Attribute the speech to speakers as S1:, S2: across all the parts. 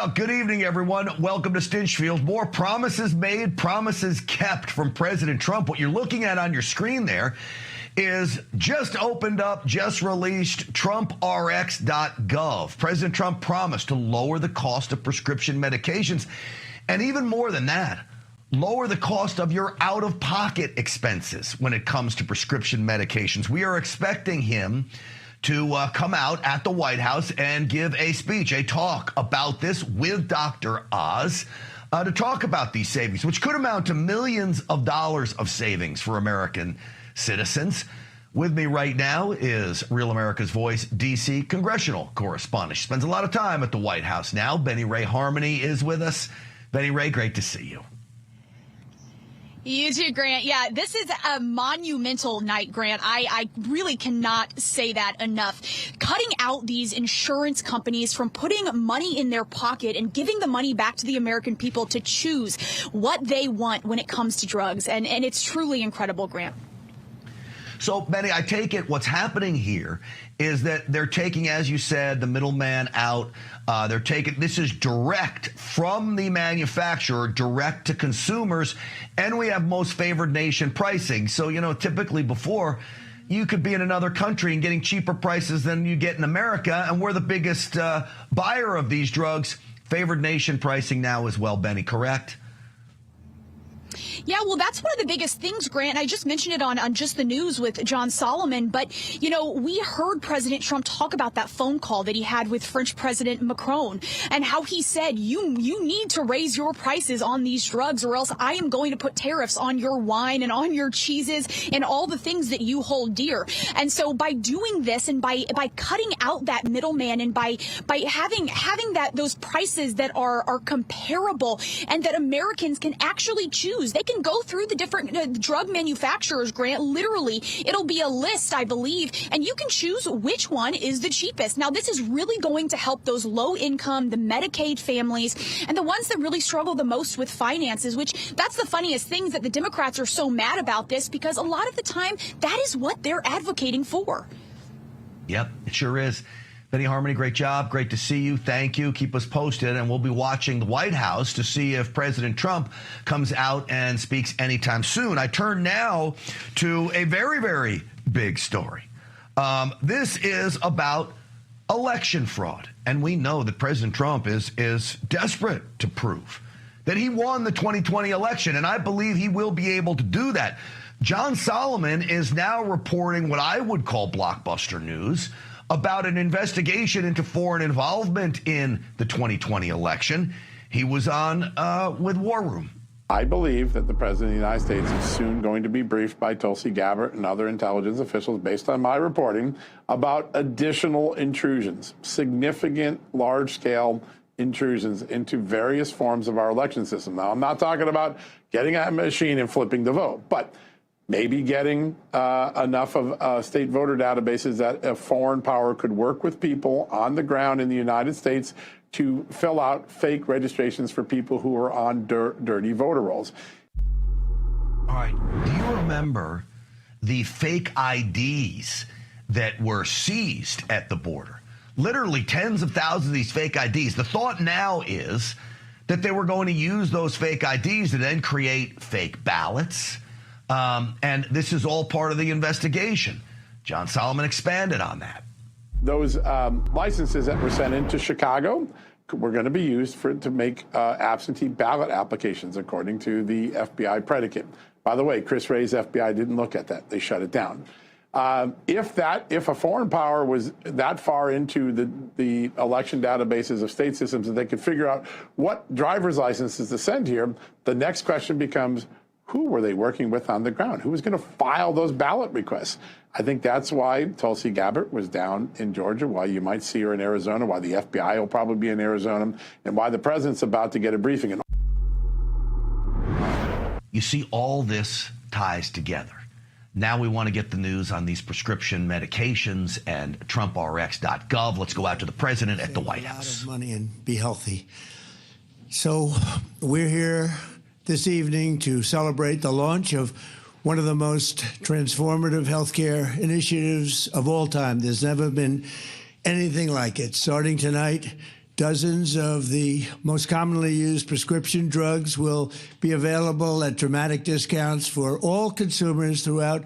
S1: Well, good evening, everyone. Welcome to Stinchfield. More promises made, promises kept from President Trump. What you're looking at on your screen there is just opened up, just released TrumpRx.gov. President Trump promised to lower the cost of prescription medications, and even more than that, lower the cost of your out-of-pocket expenses when it comes to prescription medications. We are expecting him to come out at the White House and give a speech, a talk about this with Dr. Oz to talk about these savings, which could amount to millions of dollars of savings for American citizens. With me right now is Real America's Voice D.C. congressional correspondent. She spends a lot of time at the White House now. Benny Ray Harmony is with us. Benny Ray, great to see you.
S2: You too, Grant. Yeah, this is a monumental night, Grant. I really cannot say that enough. Cutting out these insurance companies from putting money in their pocket and giving the money back to the American people to choose what they want when it comes to drugs. And it's truly incredible, Grant.
S1: So, Benny, I take it what's happening here is that they're taking, as you said, the middleman out. They're taking this is direct from the manufacturer, direct to consumers, and we have most favored nation pricing. So, you know, typically before, you could be in another country and getting cheaper prices than you get in America, and we're the biggest buyer of these drugs. Favored nation pricing now as well, Benny, correct?
S2: Yeah, well, that's one of the biggest things, Grant. I just mentioned it on Just the News with John Solomon. But, you know, we heard President Trump talk about that phone call that he had with French President Macron and how he said, you need to raise your prices on these drugs or else I am going to put tariffs on your wine and on your cheeses and all the things that you hold dear. And so by doing this and by cutting out that middleman and by having those prices that are comparable and that Americans can actually choose, they can go through the different drug manufacturers, Grant. Literally, it'll be a list, I believe, and you can choose which one is the cheapest. Now, this is really going to help those low income, the Medicaid families, and the ones that really struggle the most with finances, which that's the funniest thing, that the Democrats are so mad about this because a lot of the time that is what they're advocating for.
S1: Yep, it sure is. Benny Harmony, great job. Great to see you. Thank you. Keep us posted, and we'll be watching the White House to see if President Trump comes out and speaks anytime soon. I turn now to a very, very big story. This is about election fraud, and we know that President Trump is desperate to prove that he won the 2020 election, and I believe he will be able to do that. John Solomon is now reporting what I would call blockbuster news about an investigation into foreign involvement in the 2020 election. He was on with War Room.
S3: I believe that the President of the United States is soon going to be briefed by Tulsi Gabbard and other intelligence officials, based on my reporting, about additional intrusions, significant, large-scale intrusions into various forms of our election system. Now, I'm not talking about getting a machine and flipping the vote, but maybe getting enough of state voter databases that a foreign power could work with people on the ground in the United States to fill out fake registrations for people who are on dirty voter rolls.
S1: All right. Do you remember the fake IDs that were seized at the border? Literally tens of thousands of these fake IDs. The thought now is that they were going to use those fake IDs to then create fake ballots. And this is all part of the investigation. John Solomon expanded on that. Those
S3: licenses that were sent into Chicago were going to be used to make absentee ballot applications, according to the FBI predicate. By the way, Chris Wray's FBI didn't look at that. They shut it down. If a foreign power was that far into the election databases of state systems that they could figure out what driver's licenses to send here, the next question becomes, who were they working with on the ground? Who was going to file those ballot requests? I think that's why Tulsi Gabbard was down in Georgia, why you might see her in Arizona, why the FBI will probably be in Arizona, and why the president's about to get a briefing.
S1: You see, all this ties together. Now we want to get the news on these prescription medications and TrumpRx.gov. Let's go out to the president at the White House.
S4: A lot of money and be healthy. So we're here this evening to celebrate the launch of one of the most transformative healthcare initiatives of all time. There's never been anything like it. Starting tonight, Dozens of the most commonly used prescription drugs will be available at dramatic discounts for all consumers throughout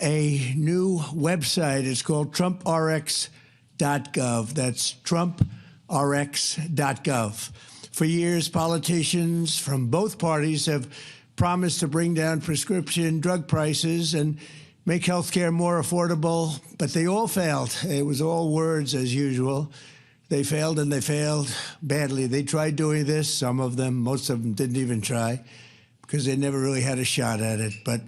S4: a new website. It's called TrumpRx.gov. That's TrumpRx.gov. For years, politicians from both parties have promised to bring down prescription drug prices and make health care more affordable, but they all failed. It was all words as usual. They failed, and they failed badly. They tried doing this, some of them, most of them didn't even try, because they never really had a shot at it. But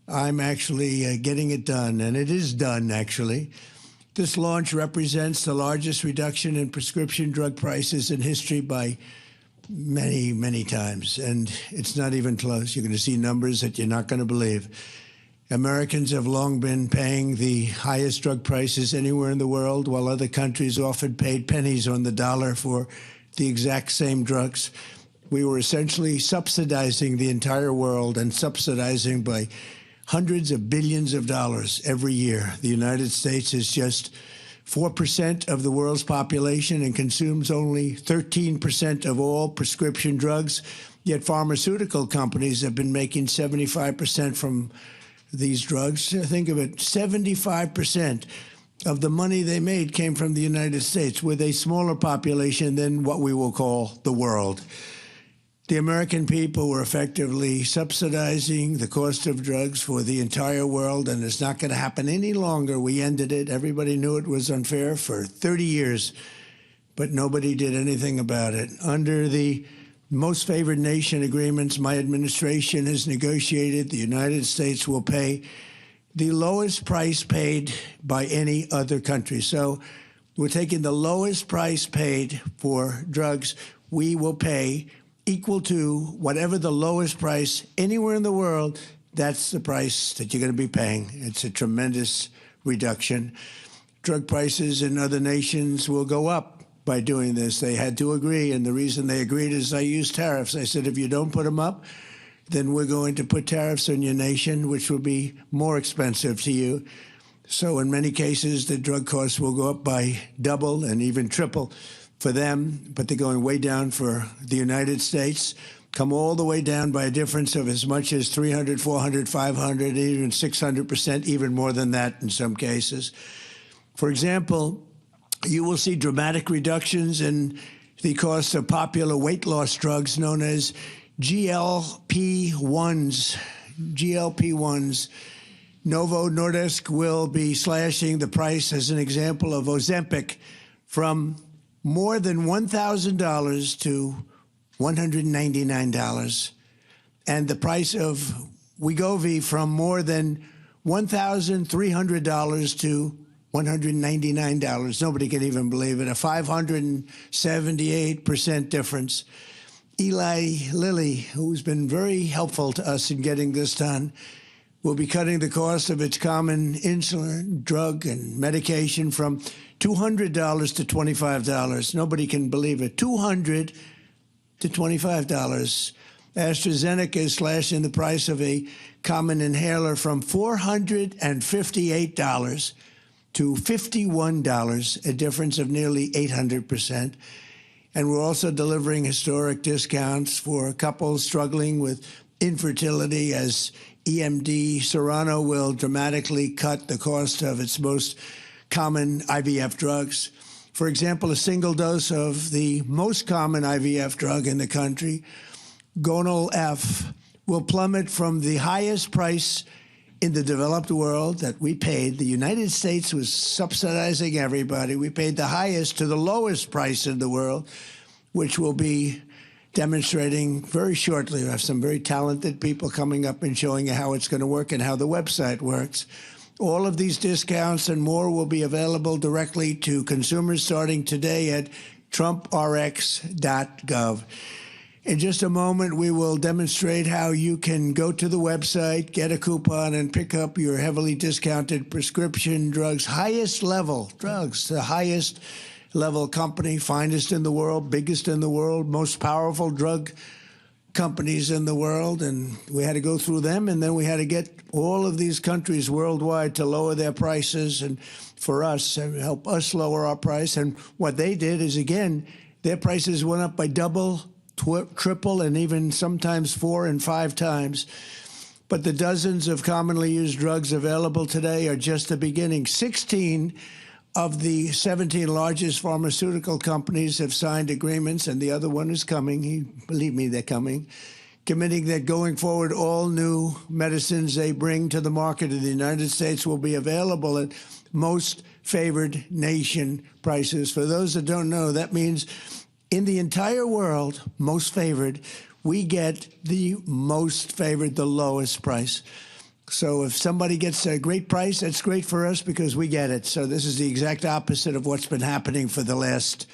S4: I'm actually getting it done, and it is done, actually. This launch represents the largest reduction in prescription drug prices in history by many, many times, and it's not even close. You're going to see numbers that you're not going to believe. Americans have long been paying the highest drug prices anywhere in the world, while other countries often paid pennies on the dollar for the exact same drugs. We were essentially subsidizing the entire world, and subsidizing by hundreds of billions of dollars every year. The United States is just 4% of the world's population and consumes only 13% of all prescription drugs, yet pharmaceutical companies have been making 75% from these drugs. Think of it, 75% of the money they made came from the United States, with a smaller population than what we will call the world. The American people were effectively subsidizing the cost of drugs for the entire world, and it's not going to happen any longer. We ended it. Everybody knew it was unfair for 30 years, but nobody did anything about it. Under the most favored nation agreements my administration has negotiated, the United States will pay the lowest price paid by any other country. So we're taking the lowest price paid for drugs. We will pay equal to whatever the lowest price anywhere in the world. That's the price that you're going to be paying. It's a tremendous reduction. Drug prices in other nations will go up by doing this. They had to agree, and the reason they agreed is I used tariffs. I said, if you don't put them up, then we're going to put tariffs on your nation, which will be more expensive to you. So in many cases, the drug costs will go up by double and even triple for them, but they're going way down for the United States, come all the way down by a difference of as much as 300, 400, 500, even 600%, even more than that in some cases. For example, you will see dramatic reductions in the cost of popular weight loss drugs known as GLP-1s. GLP-1s. Novo Nordisk will be slashing the price, as an example, of Ozempic from more than $1,000 to $199, and the price of Wegovy from more than $1,300 to $199. Nobody can even believe it. A 578% difference. Eli Lilly, who's been very helpful to us in getting this done, will be cutting the cost of its common insulin, drug, and medication from $200 to $25. Nobody can believe it. $200 to $25. AstraZeneca is slashing the price of a common inhaler from $458 to $51, a difference of nearly 800%. And we're also delivering historic discounts for couples struggling with infertility, as EMD Serrano will dramatically cut the cost of its most common IVF drugs. For example, a single dose of the most common IVF drug in the country, Gonal F, will plummet from the highest price in the developed world that we paid. The United States was subsidizing everybody. We paid the highest to the lowest price in the world, which will be demonstrating very shortly. We have some very talented people coming up and showing you how it's going to work and how the website works. All of these discounts and more will be available directly to consumers starting today at TrumpRx.gov. In just a moment, we will demonstrate how you can go to the website, get a coupon, and pick up your heavily discounted prescription drugs, highest level drugs, the highest level company, finest in the world, biggest in the world, most powerful drug companies in the world. And we had to go through them, and then we had to get all of these countries worldwide to lower their prices, and for us, help us lower our price. And what they did is, again, their prices went up by double, triple, and even sometimes 4 and 5 times. But the dozens of commonly used drugs available today are just the beginning. 16 of the 17 largest pharmaceutical companies have signed agreements, and the other one is coming. Believe me, they're coming, committing that going forward, all new medicines they bring to the market in the United States will be available at most favored nation prices. For those that don't know, that means in the entire world, most favored, we get the most favored, the lowest price. So if somebody gets a great price, that's great for us because we get it. So this is the exact opposite of what's been happening for the last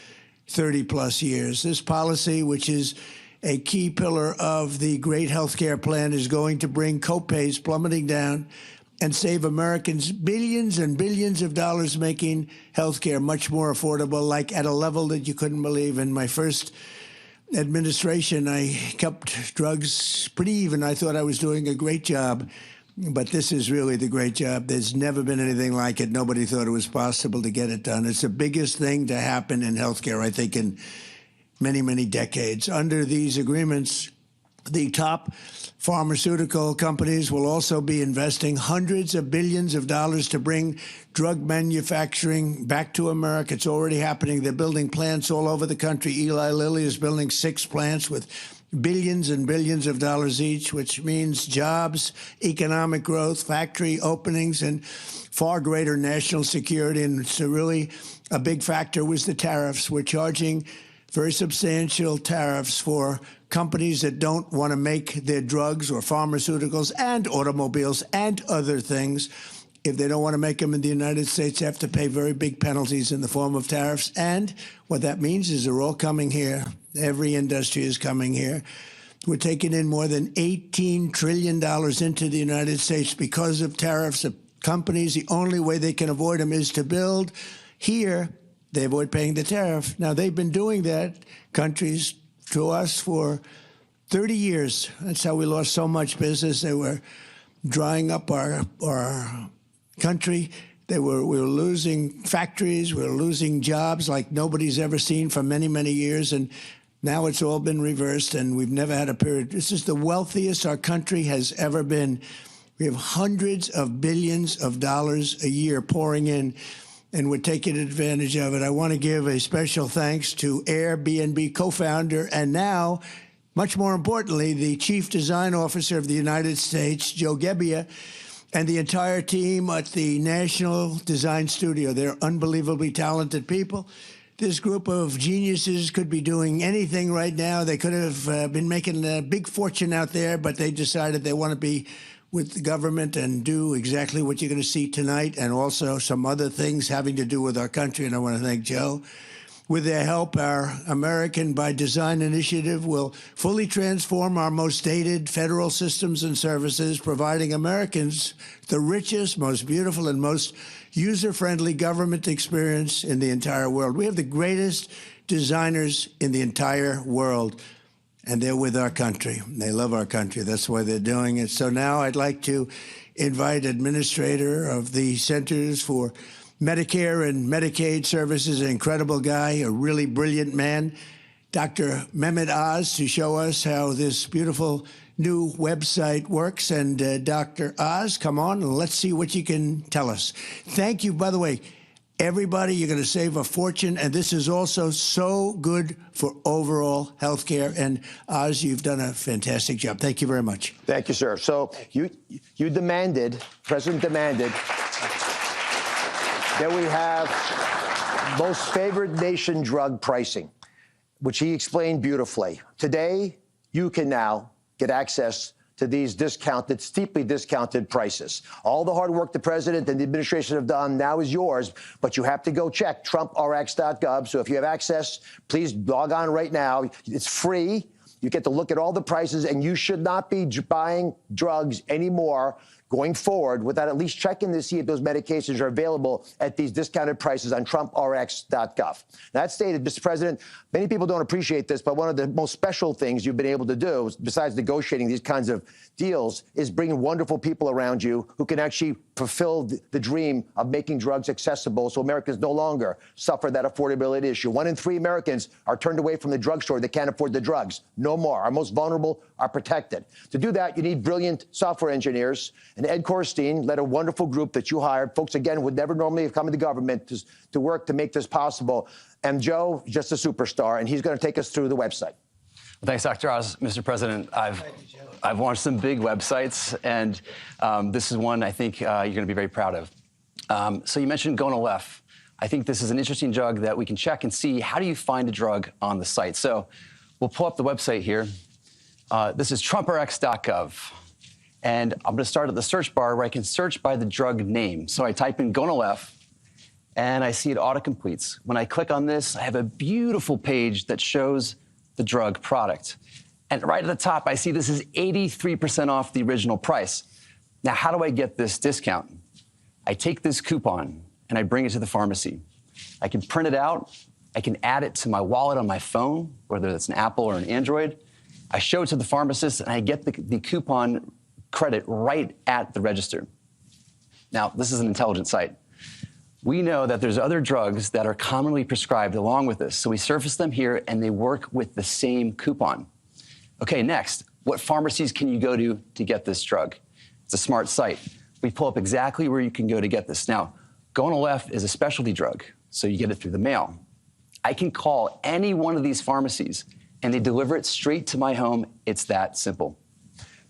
S4: 30-plus years. This policy, which is a key pillar of the great health care plan, is going to bring copays plummeting down and save Americans billions and billions of dollars, making health care much more affordable, like at a level that you couldn't believe. In my first administration, I kept drugs pretty even. I thought I was doing a great job. But this is really the great job. There's never been anything like it. Nobody thought it was possible to get it done. It's the biggest thing to happen in healthcare, I think, in many, many decades. Under these agreements, the top pharmaceutical companies will also be investing hundreds of billions of dollars to bring drug manufacturing back to America. It's already happening. They're building plants all over the country. Eli Lilly is building 6 plants with billions and billions of dollars each, which means jobs, economic growth, factory openings, and far greater national security. And it's really a big factor was the tariffs. We're charging very substantial tariffs for companies that don't want to make their drugs or pharmaceuticals and automobiles and other things. If they don't want to make them in the United States, they have to pay very big penalties in the form of tariffs. And what that means is they're all coming here. Every industry is coming here. We're taking in more than $18 trillion into the United States because of tariffs. The companies, the only way they can avoid them is to build here. They avoid paying the tariff. Now, they've been doing that, countries, to us for 30 years. That's how we lost so much business. They were drying up our country. We were losing factories. We were losing jobs like nobody's ever seen for many, many years. And now it's all been reversed, and we've never had a period. This is the wealthiest our country has ever been. We have hundreds of billions of dollars a year pouring in, and we're taking advantage of it. I want to give a special thanks to Airbnb co-founder and now, much more importantly, the Chief Design Officer of the United States, Joe Gebbia, and the entire team at the National Design Studio. They're unbelievably talented people. This group of geniuses could be doing anything right now. They could have been making a big fortune out there, but they decided they want to be with the government and do exactly what you're going to see tonight, and also some other things having to do with our country. And I want to thank Joe. With their help, our American by Design initiative will fully transform our most dated federal systems and services, providing Americans the richest, most beautiful, and most user-friendly government experience in the entire world. We have the greatest designers in the entire world, and they're with our country. They love our country. That's why they're doing it. So now I'd like to invite Administrator of the Centers for Medicare and Medicaid Services, an incredible guy, a really brilliant man, Dr. Mehmet Oz, to show us how this beautiful new website works. And Dr. Oz, come on, and let's see what you can tell us. Thank you, by the way. Everybody, you're going to save a fortune, and this is also so good for overall health care. And Oz, you've done a fantastic job. Thank you very much.
S5: Thank you, sir. So you demanded, President demanded, that we have most favored nation drug pricing, which he explained beautifully. Today, you can now get access to these discounted, steeply discounted prices. All the hard work the president and the administration have done now is yours, but you have to go check TrumpRx.gov. So if you have access, please log on right now. It's free. You get to look at all the prices, and you should not be buying drugs anymore going forward without at least checking to see if those medications are available at these discounted prices on TrumpRx.gov. That stated, Mr. President, many people don't appreciate this, but one of the most special things you've been able to do, besides negotiating these kinds of deals, is bringing wonderful people around you who can actually fulfill the dream of making drugs accessible so Americans no longer suffer that affordability issue. 1 in 3 Americans are turned away from the drugstore. They can't afford the drugs. No more. Our most vulnerable are protected. To do that, you need brilliant software engineers. And Ed Korstein led a wonderful group that you hired. Folks, again, would never normally have come into government to work to make this possible. And Joe, just a superstar, and he's going to take us through the website.
S6: Thanks, Dr. Oz. Mr. President, I've launched some big websites, and this is one I think you're going to be very proud of. So you mentioned Gonal-F. I think this is an interesting drug that we can check and see how do you find a drug on the site. So we'll pull up the website here. This is TrumpRx.gov. And I'm going to start at the search bar where I can search by the drug name. So I type in Gonal-F, and I see it autocompletes. When I click on this, I have a beautiful page that shows the drug product. And right at the top, I see this is 83% off the original price. Now, how do I get this discount? I take this coupon and I bring it to the pharmacy. I can print it out. I can add it to my wallet on my phone, whether it's an Apple or an Android. I show it to the pharmacist and I get the coupon credit right at the register. Now, this is an intelligent site. We know that there's other drugs that are commonly prescribed along with this. So we surface them here and they work with the same coupon. Okay, next, what pharmacies can you go to get this drug? It's a smart site. We pull up exactly where you can go to get this. Now, Gonal-F is a specialty drug, so you get it through the mail. I can call any one of these pharmacies and they deliver it straight to my home. It's that simple.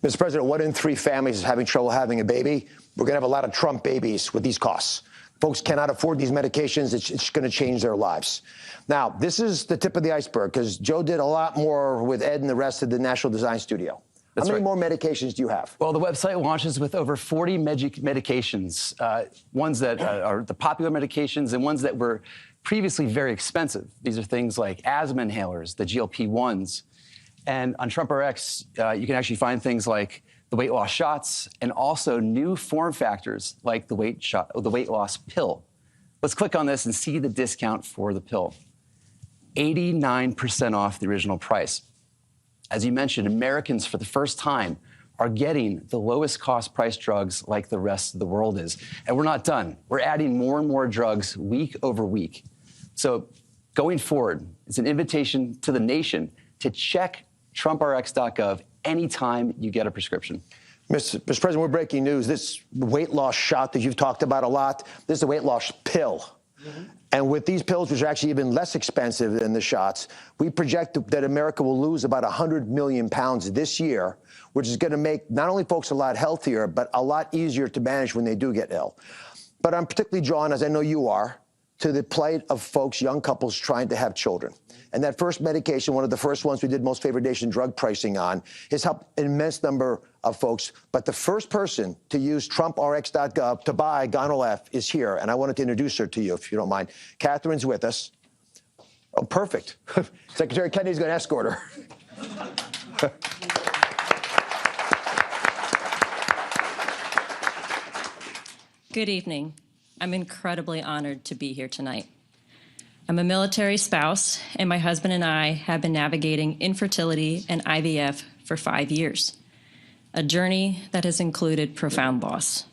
S5: Mr. President, 1 in 3 families is having trouble having a baby. We're going to have a lot of Trump babies with these costs. Folks cannot afford these medications. It's going to change their lives. Now, this is the tip of the iceberg, because Joe did a lot more with Ed and the rest of the National Design Studio. How many more medications do you have?
S6: Well, the website launches with over 40 medications, ones that are the popular medications and ones that were previously very expensive. These are things like asthma inhalers, the GLP-1s. And on TrumpRx, you can actually find things like the weight loss shots, and also new form factors like the weight loss pill. Let's click on this and see the discount for the pill. 89% off the original price. As you mentioned, Americans for the first time are getting the lowest cost price drugs like the rest of the world is. And we're not done. We're adding more and more drugs week over week. So going forward, it's an invitation to the nation to check TrumpRx.gov anytime you get a prescription.
S5: Mr. President, we're breaking news. This weight loss shot that you've talked about a lot, this is a weight loss pill. Mm-hmm. And with these pills, which are actually even less expensive than the shots, we project that America will lose about 100 million pounds this year, which is going to make not only folks a lot healthier, but a lot easier to manage when they do get ill. But I'm particularly drawn, as I know you are, to the plight of folks, young couples trying to have children. And that first medication, one of the first ones we did most favored nation drug pricing on, has helped an immense number of folks. But the first person to use TrumpRx.gov to buy Gonal-F is here. And I wanted to introduce her to you, if you don't mind. Catherine's with us. Oh, perfect. Secretary Kennedy's going to escort her.
S7: Good evening. I'm incredibly honored to be here tonight. I'm a military spouse, and my husband and I have been navigating infertility and IVF for 5 years, a journey that has included profound loss.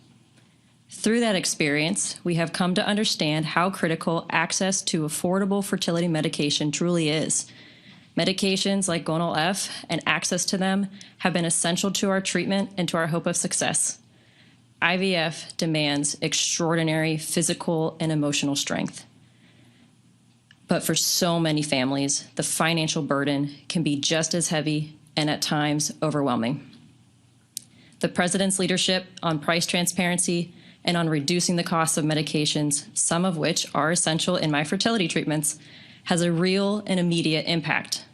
S7: Through that experience, we have come to understand how critical access to affordable fertility medication truly is. Medications like Gonal-F and access to them have been essential to our treatment and to our hope of success. IVF demands extraordinary physical and emotional strength. But for so many families, the financial burden can be just as heavy and at times overwhelming. The President's leadership on price transparency and on reducing the cost of medications, some of which are essential in my fertility treatments, has a real and immediate impact.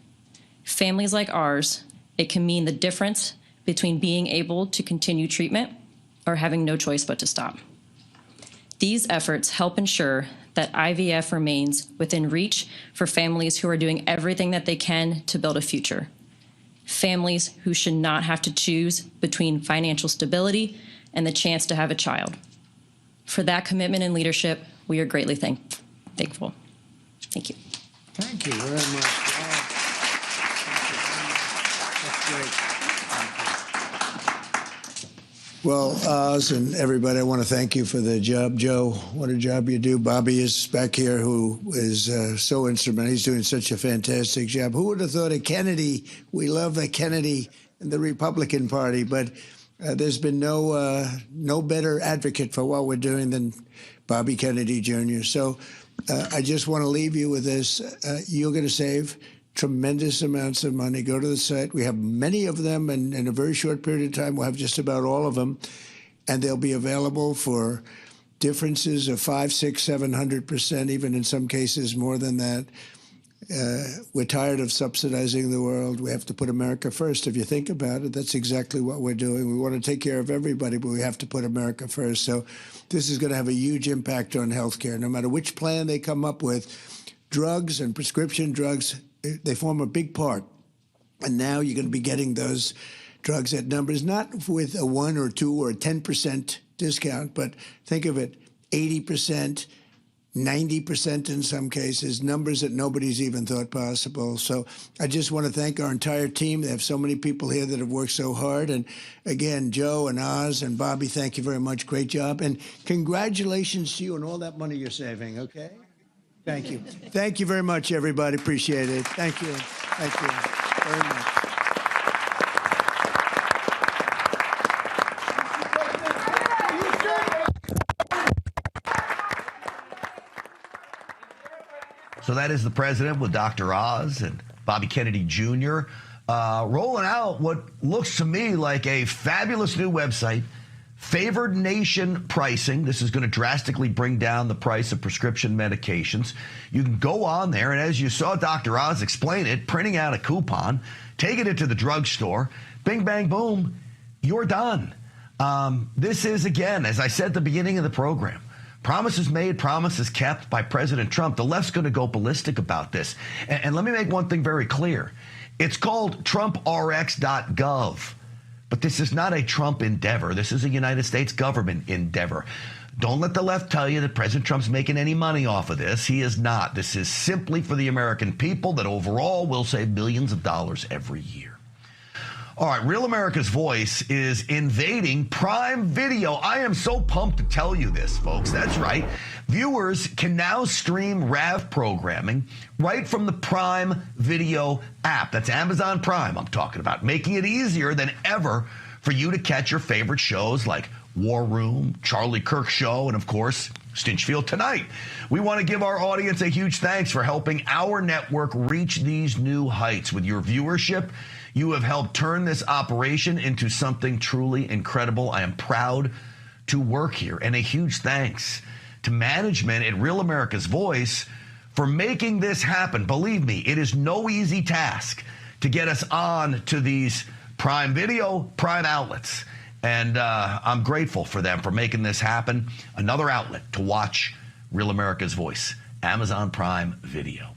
S7: Families like ours, it can mean the difference between being able to continue treatment or having no choice but to stop. These efforts help ensure that IVF remains within reach for families who are doing everything that they can to build a future. Families who should not have to choose between financial stability and the chance to have a child. For that commitment and leadership, we are greatly thankful. Thank you.
S4: Thank you very much. That's great. Well, Oz and everybody, I want to thank you for the job. Joe, what a job you do. Bobby is back here, who is so instrumental. He's doing such a fantastic job. Who would have thought of Kennedy? We love a Kennedy in the Republican Party, but there's been no better advocate for what we're doing than Bobby Kennedy Jr. So I just want to leave you with this. You're going to save tremendous amounts of money. Go to the site. We have many of them, and in a very short period of time, we'll have just about all of them, and they'll be available for differences of 500, 600, 700%, even in some cases more than that. We're tired of subsidizing the world. We have to put America first. If you think about it, that's exactly what we're doing. We want to take care of everybody, but we have to put America first. So this is going to have a huge impact on healthcare. No matter which plan they come up with, drugs and prescription drugs, they form a big part. And now you're going to be getting those drugs at numbers, not with a 1 or 2 or 10% discount, but think of it, 80%, 90% in some cases, numbers that nobody's even thought possible. So I just want to thank our entire team. They have so many people here that have worked so hard. And again, Joe and Oz and Bobby, thank you very much. Great job. And congratulations to you on all that money you're saving, okay? Thank you. Thank you very much, everybody. Appreciate it. Thank you. Thank you very much.
S1: So that is the president with Dr. Oz and Bobby Kennedy Jr. Rolling out what looks to me like a fabulous new website, Favored Nation Pricing. This is going to drastically bring down the price of prescription medications. You can go on there, and as you saw Dr. Oz explain it, printing out a coupon, taking it to the drugstore, bing, bang, boom, you're done. This is, again, as I said at the beginning of the program, promises made, promises kept by President Trump. The left's going to go ballistic about this. And let me make one thing very clear. It's called TrumpRx.gov. But this is not a Trump endeavor. This is a United States government endeavor. Don't let the left tell you that President Trump's making any money off of this. He is not. This is simply for the American people that overall will save billions of dollars every year. All right, Real America's Voice is invading Prime Video. I am so pumped to tell you this, folks. That's right. Viewers can now stream RAV programming right from the Prime Video app. That's Amazon Prime I'm talking about, making it easier than ever for you to catch your favorite shows like War Room, Charlie Kirk Show, and, of course, Stinchfield Tonight. We want to give our audience a huge thanks for helping our network reach these new heights. With your viewership, you have helped turn this operation into something truly incredible. I am proud to work here. And a huge thanks to management at Real America's Voice for making this happen. Believe me, it is no easy task to get us on to these Prime Video, Prime outlets. And I'm grateful for them for making this happen. Another outlet to watch Real America's Voice, Amazon Prime Video.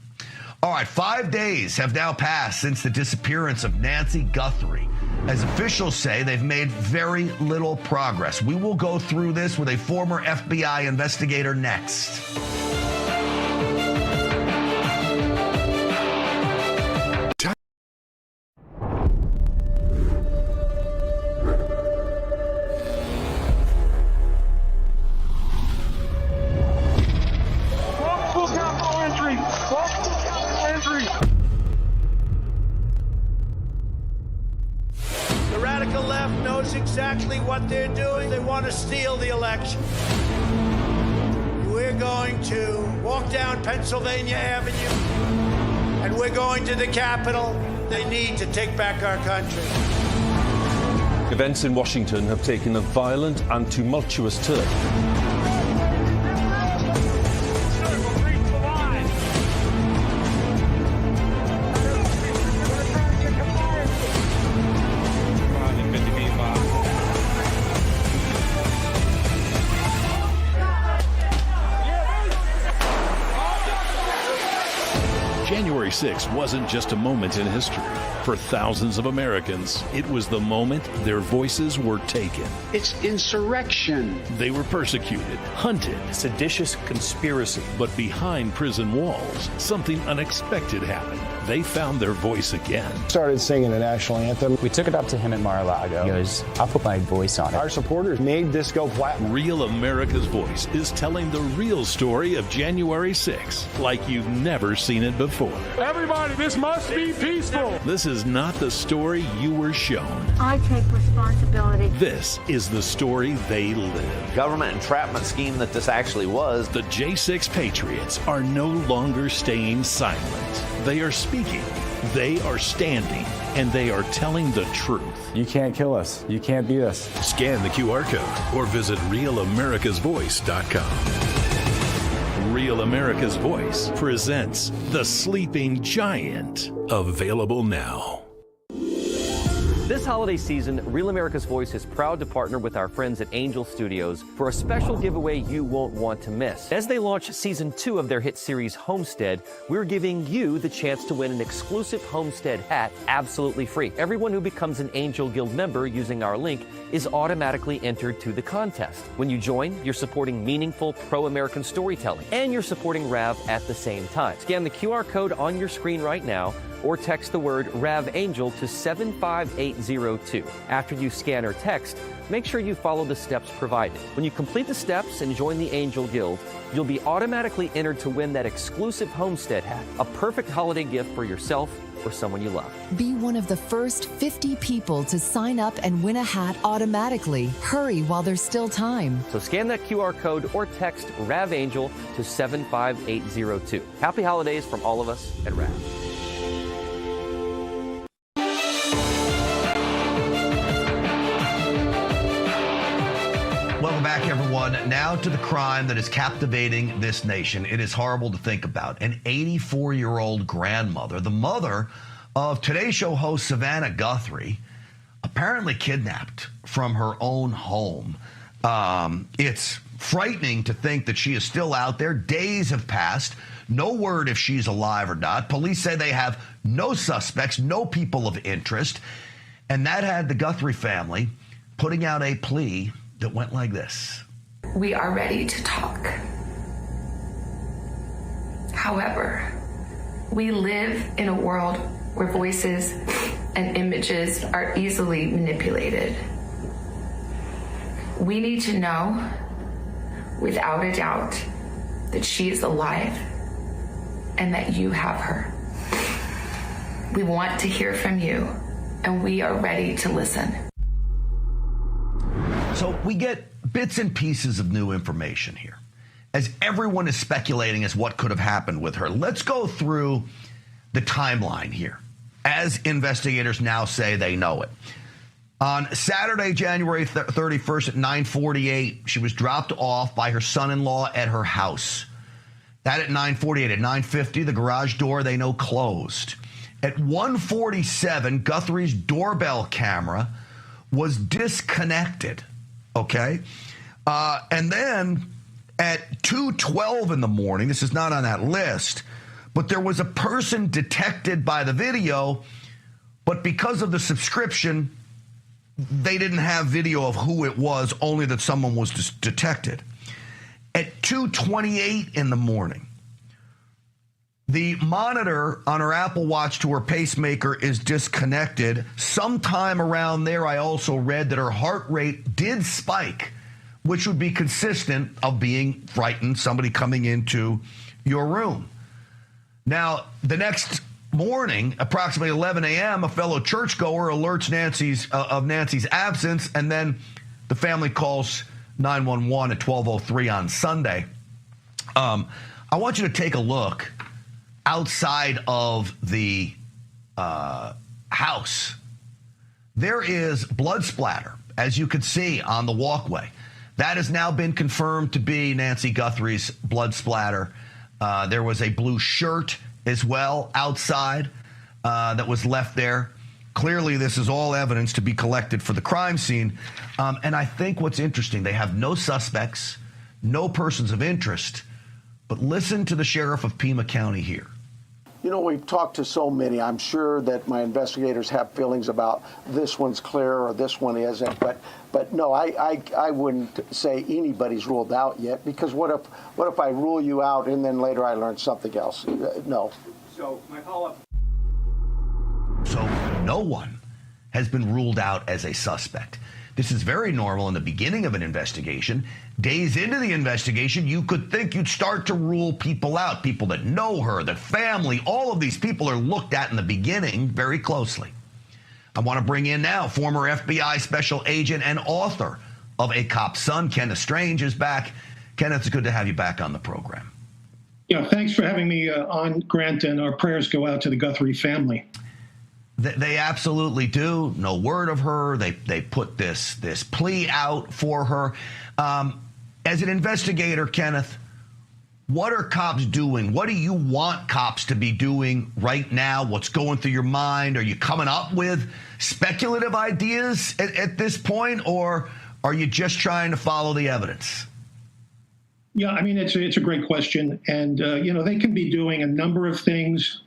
S1: All right, 5 days have now passed since the disappearance of Nancy Guthrie. As officials say, they've made very little progress. We will go through this with a former FBI investigator next.
S4: Exactly what they're doing. They want to steal the election. We're going to walk down Pennsylvania Avenue, and we're going to the Capitol. They need to take back our country.
S8: Events in Washington have taken a violent and tumultuous turn.
S9: January 6th wasn't just a moment in history. For thousands of Americans, it was the moment their voices were taken.
S10: It's insurrection.
S9: They were persecuted, hunted.
S11: Seditious conspiracy.
S9: But behind prison walls, something unexpected happened. they found their voice again.
S11: Started singing the national anthem.
S12: We took it up to him at Mar-a-Lago. He goes, I'll put my voice on it.
S11: Our supporters made this go platinum.
S9: Real America's Voice is telling the real story of January 6th like you've never seen it before.
S11: Everybody, this must be peaceful.
S9: This is not the story you were shown.
S13: I take responsibility.
S9: This is the story they live.
S14: Government entrapment scheme that this actually was.
S9: The J6 Patriots are no longer staying silent. They are speaking, they are standing, and they are telling the truth.
S12: You can't kill us. You can't beat us.
S9: Scan the QR code or visit RealAmericasVoice.com. Real America's Voice presents The Sleeping Giant. Available now.
S15: This holiday season, Real America's Voice is proud to partner with our friends at Angel Studios for a special giveaway you won't want to miss. As they launch season 2 of their hit series Homestead, we're giving you the chance to win an exclusive Homestead hat absolutely free. Everyone who becomes an Angel Guild member using our link is automatically entered to the contest. When you join, you're supporting meaningful pro-American storytelling, and you're supporting RAV at the same time. Scan the QR code on your screen right now, or text the word RAVAngel to 75802. After you scan or text, make sure you follow the steps provided. When you complete the steps and join the Angel Guild, you'll be automatically entered to win that exclusive Homestead hat, a perfect holiday gift for yourself or someone you love.
S16: Be one of the first 50 people to sign up and win a hat automatically. Hurry while there's still time.
S15: So scan that QR code or text RAVAngel to 75802. Happy holidays from all of us at RAV.
S1: Welcome back, everyone. Now to the crime that is captivating this nation. It is horrible to think about. An 84-year-old grandmother, the mother of Today Show host Savannah Guthrie, apparently kidnapped from her own home. It's frightening to think that she is still out there. Days have passed. No word if she's alive or not. Police say they have no suspects, no people of interest. And that had the Guthrie family putting out a plea that went like this.
S17: We are ready to talk. However, we live in a world where voices and images are easily manipulated. We need to know, without a doubt, that she is alive and that you have her. We want to hear from you, and we are ready to listen.
S1: So we get bits and pieces of new information here, as everyone is speculating as what could have happened with her. Let's go through the timeline here, as investigators now say they know it. On Saturday, January 31st at 9:48, she was dropped off by her son-in-law at her house. That at 9:48. At 9:50, the garage door they know closed. At 1:47, Guthrie's doorbell camera was disconnected. Okay. And then at 2:12 in the morning, this is not on that list, but there was a person detected by the video, but because of the subscription, they didn't have video of who it was, only that someone was detected. At 2:28 in the morning, the monitor on her Apple Watch to her pacemaker is disconnected. Sometime around there, I also read that her heart rate did spike, which would be consistent of being frightened, somebody coming into your room. Now, the next morning, approximately 11 a.m., a fellow churchgoer alerts of Nancy's absence, and then the family calls 911 at 12:03 on Sunday. I want you to take a look outside of the house. There is blood splatter, as you can see on the walkway. That has now been confirmed to be Nancy Guthrie's blood splatter. There was a blue shirt as well outside that was left there. Clearly, this is all evidence to be collected for the crime scene. And I think what's interesting, they have no suspects, no persons of interest, but listen to the sheriff of Pima County here.
S18: You know, we've talked to so many. I'm sure that my investigators have feelings about this one's clear or this one isn't. But no, I wouldn't say anybody's ruled out yet, because what if I rule you out and then later I learn something else? No.
S19: So my follow-up.
S1: No one has been ruled out as a suspect. This is very normal in the beginning of an investigation. Days into the investigation, you could think you'd start to rule people out, people that know her, the family. All of these people are looked at in the beginning very closely. I want to bring in now former FBI special agent and author of A Cop's Son, Kenneth Strange, is back. Kenneth, it's good to have you back on the program.
S19: Yeah, thanks for having me on, Grant, and our prayers go out to the Guthrie family.
S1: They absolutely do. No word of her. They put this plea out for her. As an investigator, Kenneth, what are cops doing? What do you want cops to be doing right now? What's going through your mind? Are you coming up with speculative ideas at this point, or are you just trying to follow the evidence?
S19: Yeah, I mean, it's a great question. And, they can be doing a number of things.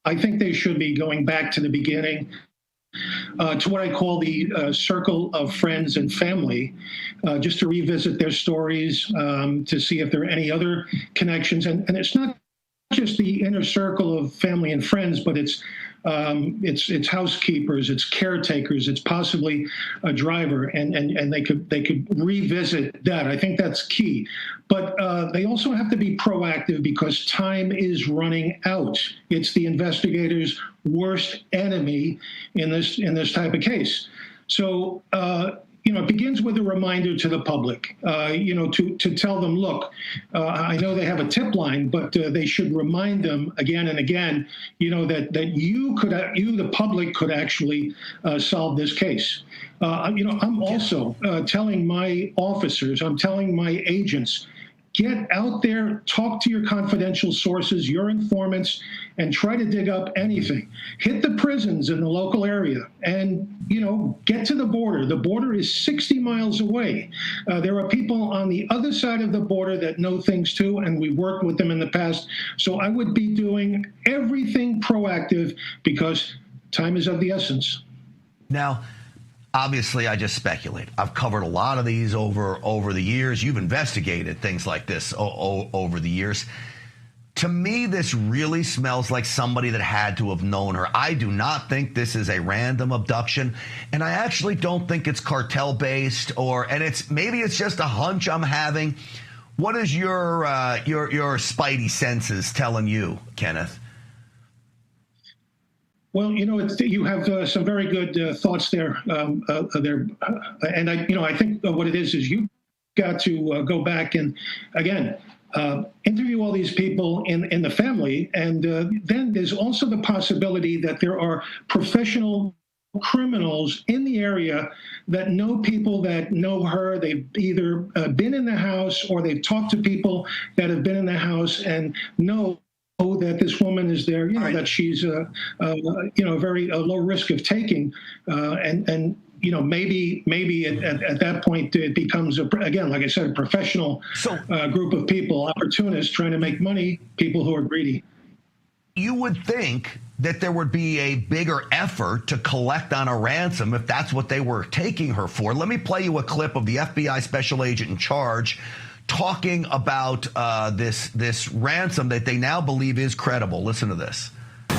S19: I think they should be going back to the beginning, to what I call the circle of friends and family, just to revisit their stories, to see if there are any other connections. And it's not just the inner circle of family and friends, but it's housekeepers, it's caretakers, it's possibly a driver, and they could revisit that. I think that's key. But they also have to be proactive because time is running out. It's the investigator's worst enemy in this type of case. So it begins with a reminder to the public, to tell them, look, I know they have a tip line, but they should remind them again and again, that you, the public, could actually solve this case. I'm also telling my officers, I'm telling my agents, get out there, talk to your confidential sources, your informants, and try to dig up anything. Hit the prisons in the local area and, get to the border. The border is 60 miles away. There are people on the other side of the border that know things too, and we've worked with them in the past. So I would be doing everything proactive because time is of the essence.
S1: Now, obviously, I just speculate. I've covered a lot of these over the years. You've investigated things like this over the years. To me, this really smells like somebody that had to have known her. I do not think this is a random abduction, and I actually don't think it's cartel-based, and maybe it's just a hunch I'm having. What is your spidey senses telling you, Kenneth?
S19: Well, you have some very good thoughts there, and I think what it is you've got to go back and again interview all these people in the family, and then there's also the possibility that there are professional criminals in the area that know people that know her. They've either been in the house or they've talked to people that have been in the house and know that this woman is there, that she's very low risk of taking, and maybe at that point it becomes again, like I said, a professional group of people, opportunists trying to make money, people who are greedy.
S1: You would think that there would be a bigger effort to collect on a ransom if that's what they were taking her for. Let me play you a clip of the FBI special agent in charge talking about this ransom that they now believe is credible. Listen to this.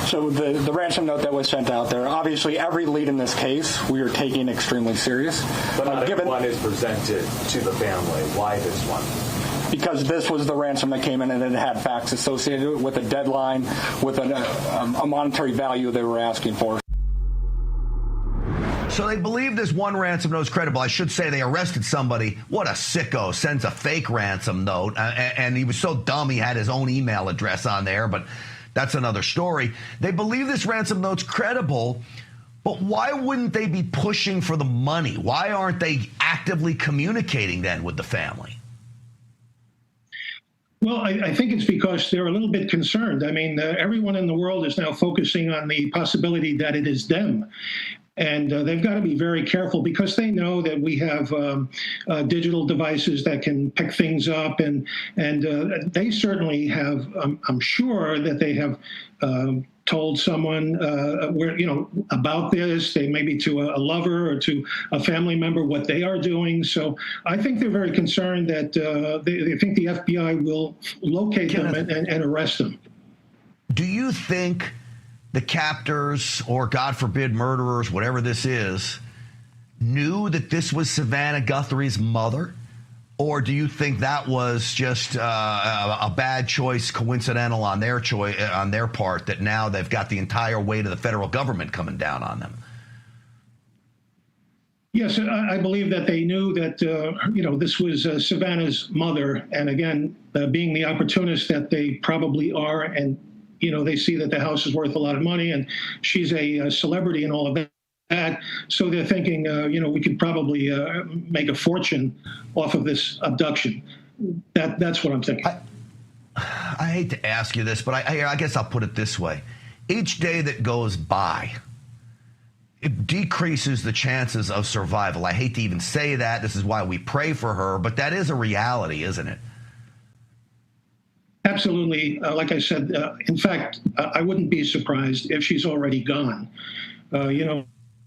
S20: So the ransom note that was sent out there, obviously every lead in this case we are taking extremely serious.
S21: But not everyone is presented to the family. Why this one?
S20: Because this was the ransom that came in and it had facts associated with a deadline, with a monetary value they were asking for.
S1: So they believe this one ransom note is credible. I should say they arrested somebody. What a sicko sends a fake ransom note. And he was so dumb he had his own email address on there, but that's another story. They believe this ransom note's credible, but why wouldn't they be pushing for the money? Why aren't they actively communicating then with the family?
S19: Well, I think it's because they're a little bit concerned. I mean, everyone in the world is now focusing on the possibility that it is them. And they've got to be very careful because they know that we have digital devices that can pick things up, and they certainly have. I'm sure that they have told someone about this. They maybe to a lover or to a family member what they are doing. So I think they're very concerned that they think the FBI will locate them and arrest them.
S1: Do you think the captors, or God forbid, murderers, whatever this is, knew that this was Savannah Guthrie's mother? Or do you think that was just a bad choice, coincidental on their part, that now they've got the entire weight of the federal government coming down on them?
S19: Yes, I believe that they knew that, this was Savannah's mother. And again, being the opportunist that they probably are, and, they see that the house is worth a lot of money and she's a celebrity and all of that. So they're thinking, we could probably make a fortune off of this abduction. That's what I'm thinking.
S1: I hate to ask you this, but I guess I'll put it this way. Each day that goes by, it decreases the chances of survival. I hate to even say that. This is why we pray for her, but that is a reality, isn't it?
S19: Absolutely. Like I said, in fact, I wouldn't be surprised if she's already gone. An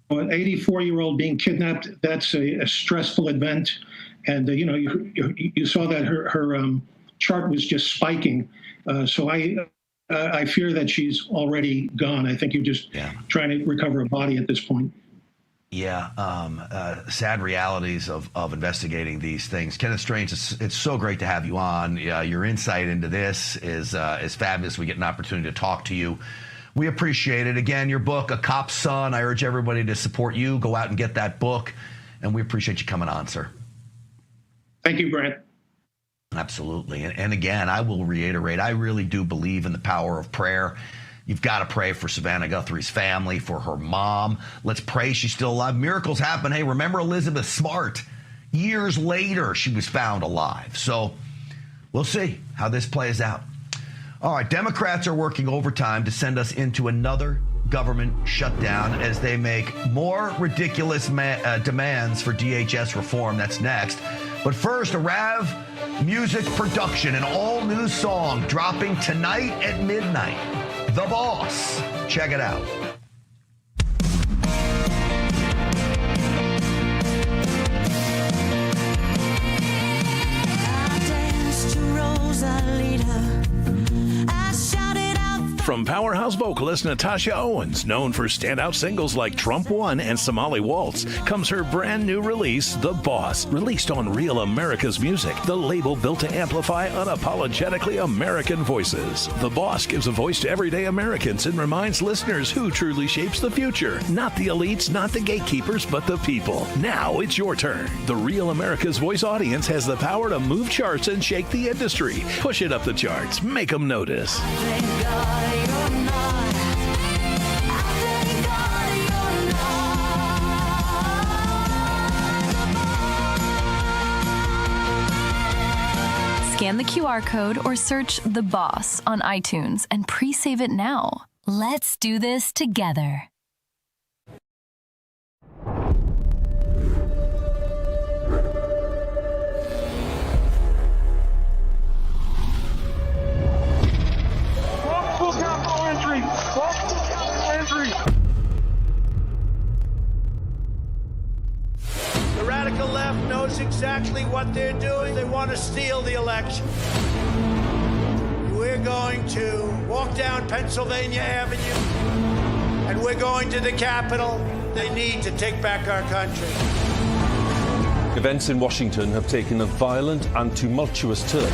S19: 84-year-old being kidnapped, that's a stressful event. And, you saw that her chart was just spiking. So I fear that she's already gone. I think you're just trying to recover a body at this point.
S1: Yeah, sad realities of investigating these things. Kenneth Strange, it's so great to have you on. Your insight into this is fabulous. We get an opportunity to talk to you. We appreciate it. Again, your book, A Cop's Son, I urge everybody to support you. Go out and get that book. And we appreciate you coming on, sir.
S19: Thank you, Brent.
S1: Absolutely. And again, I will reiterate, I really do believe in the power of prayer. You've got to pray for Savannah Guthrie's family, for her mom. Let's pray she's still alive. Miracles happen. Hey, remember Elizabeth Smart? Years later, she was found alive. So we'll see how this plays out. All right, Democrats are working overtime to send us into another government shutdown as they make more ridiculous demands for DHS reform. That's next. But first, a Rav music production, an all-new song dropping tonight at midnight. The Boss. Check it out.
S2: I danced to Rosalita. I shouted out.
S9: From powerhouse vocalist Natasha Owens, known for standout singles like Trump One and Somali Waltz, comes her brand new release, The Boss, released on Real America's Music, the label built to amplify unapologetically American voices. The Boss gives a voice to everyday Americans and reminds listeners who truly shapes the future. Not the elites, not the gatekeepers, but the people. Now it's your turn. The Real America's Voice audience has the power to move charts and shake the industry. Push it up the charts. Make them notice.
S22: Scan the QR code or search The Boss on iTunes and pre-save it now. Let's do this together.
S11: Full count for entry.
S23: The radical left knows exactly what they're doing. They want to steal the election. We're going to walk down Pennsylvania Avenue, and we're going to the Capitol. They need to take back our country.
S8: Events in Washington have taken a violent and tumultuous turn.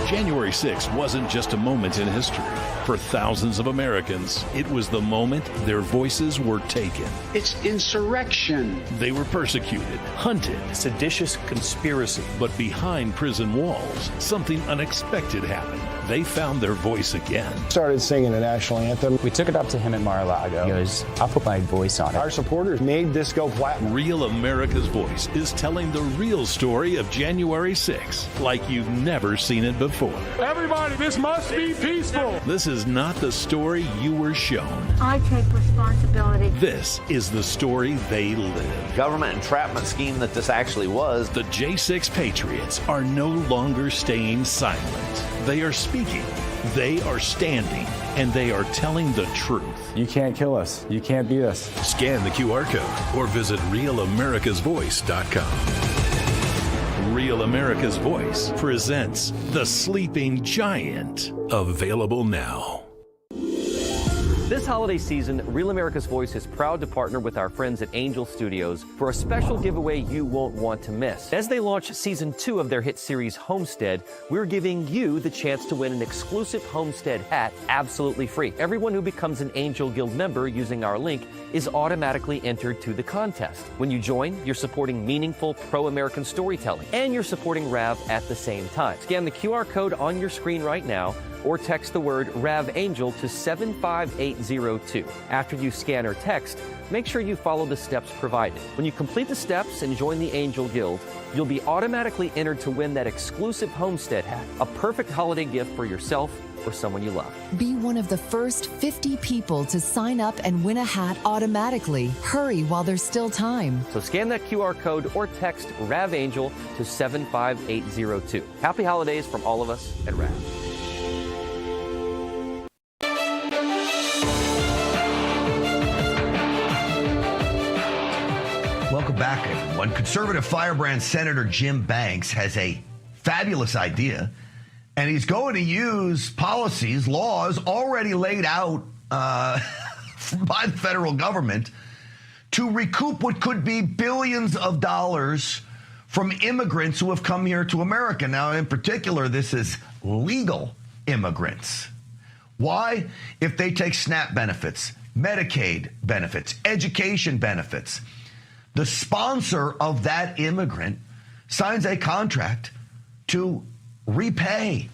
S9: January 6th wasn't just a moment in history. For thousands of Americans, it was the moment their voices were taken.
S10: It's insurrection.
S9: They were persecuted, hunted,
S15: seditious conspiracy.
S9: But behind prison walls, something unexpected happened. they found their voice again.
S11: Started singing the national anthem.
S12: We took it up to him at Mar-a-Lago. He goes, I'll put my voice on it.
S11: Our supporters made this go platinum.
S9: Real America's Voice is telling the real story of January 6th like you've never seen it before.
S11: Everybody, this must be peaceful.
S9: This is not the story you were shown.
S13: I take responsibility.
S9: This is the story they live.
S14: Government entrapment scheme that this actually was.
S9: The J6 Patriots are no longer staying silent. They are speaking, they are standing, and they are telling the truth.
S12: You can't kill us. You can't beat us.
S9: Scan the QR code or visit RealAmericasVoice.com. Real America's Voice presents The Sleeping Giant. Available now.
S15: This holiday season, Real America's Voice is proud to partner with our friends at Angel Studios for a special giveaway you won't want to miss. As they launch season 2 of their hit series Homestead, we're giving you the chance to win an exclusive Homestead hat absolutely free. Everyone who becomes an Angel Guild member using our link is automatically entered to the contest. When you join, you're supporting meaningful pro-American storytelling, and you're supporting RAV at the same time. Scan the QR code on your screen right now, or text the word RAVAngel to 75802. After you scan or text, make sure you follow the steps provided. When you complete the steps and join the Angel Guild, you'll be automatically entered to win that exclusive Homestead hat, a perfect holiday gift for yourself or someone you love.
S16: Be one of the first 50 people to sign up and win a hat automatically. Hurry while there's still time.
S15: So scan that QR code or text RAVAngel to 75802. Happy holidays from all of us at RAV.
S1: Welcome back, everyone. Conservative firebrand Senator Jim Banks has a fabulous idea, and he's going to use policies, laws already laid out by the federal government to recoup what could be billions of dollars from immigrants who have come here to America. Now, in particular, this is legal immigrants. Why? If they take SNAP benefits, Medicaid benefits, education benefits, the sponsor of that immigrant signs a contract to repay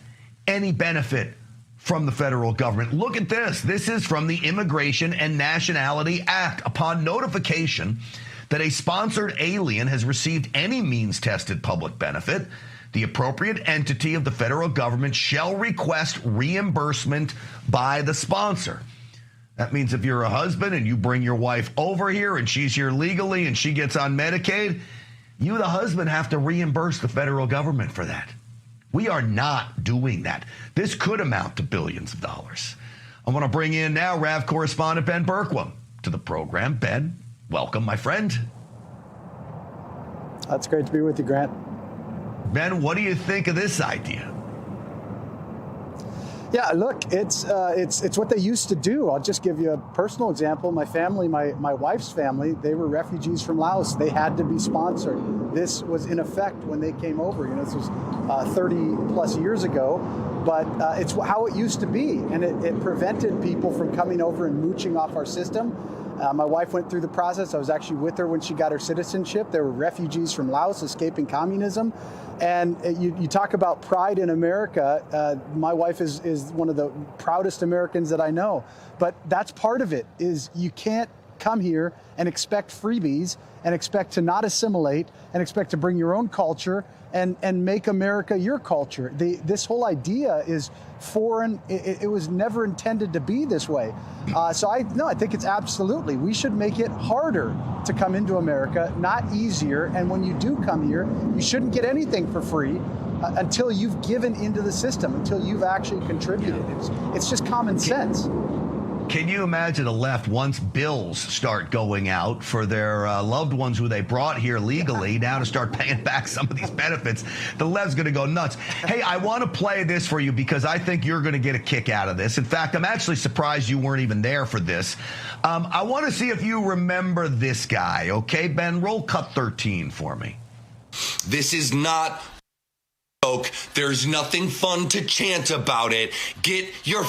S1: any benefit from the federal government. Look at this. This is from the Immigration and Nationality Act. Upon notification that a sponsored alien has received any means-tested public benefit, the appropriate entity of the federal government shall request reimbursement by the sponsor. That means if you're a husband and you bring your wife over here and she's here legally and she gets on Medicaid, you, the husband, have to reimburse the federal government for that. We are not doing that. This could amount to billions of dollars. I want to bring in now RAV correspondent Ben Berkwam to the program. Ben, welcome, my friend.
S3: That's great to be with you, Grant.
S1: Ben, what do you think of this idea?
S3: Yeah, look, it's what they used to do. I'll just give you a personal example. My family, my wife's family, they were refugees from Laos. They had to be sponsored. This was in effect when they came over. You know, this was 30 plus years ago, but it's how it used to be, and it prevented people from coming over and mooching off our system. My wife went through the process. I was actually with her when she got her citizenship. They were refugees from Laos escaping communism. And you talk about pride in America. My wife is one of the proudest Americans that I know. But that's part of it, is you can't come here and expect freebies and expect to not assimilate and expect to bring your own culture and make America your culture. This whole idea is foreign. It was never intended to be this way. So I think it's absolutely, we should make it harder to come into America, not easier. And when you do come here, you shouldn't get anything for free until you've given into the system, until you've actually contributed. It's just common sense.
S1: Can you imagine the left, once bills start going out for their loved ones who they brought here legally, now to start paying back some of these benefits, the left's going to go nuts. Hey, I want to play this for you because I think you're going to get a kick out of this. In fact, I'm actually surprised you weren't even there for this. I want to see if you remember this guy, okay? Ben, roll cut 13 for me.
S5: This is not joke. There's nothing fun to chant about it. Get your